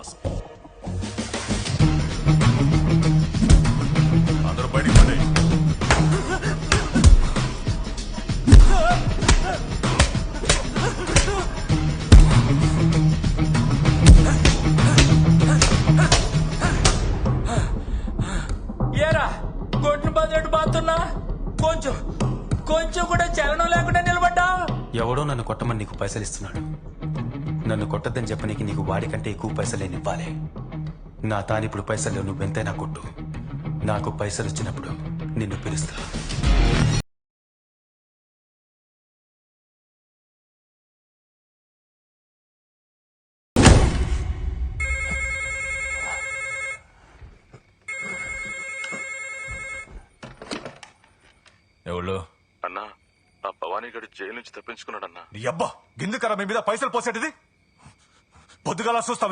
రాస్క్. అందరూ బయటికి పండి. ఏరా కొట్టిన బదులు బాతున్నా కొంచెం కొంచెం కూడా చలనం లేకుండా నిలబడ్డా. ఎవడో నన్ను కొట్టమని నీకు పైసలు ఇస్తున్నాడు. నన్ను కొట్టద్దని చెప్పనీకి నీకు వాడికంటే ఎక్కువ పైసలే ఇవ్వాలి. నా తానిప్పుడు పైసలు నువ్వెంతైనా కొట్టు. నాకు పైసలు వచ్చినప్పుడు నిన్ను పిలుస్తా. ఎవళ్ళు? అన్నా ఆ భవానీ గడి జైలు నుంచి తప్పించుకున్నాడన్నా. నీ అబ్బా గిందుకరా మీ మీద పైసలు పోసేటిది? పొద్దుగాల చూస్తావు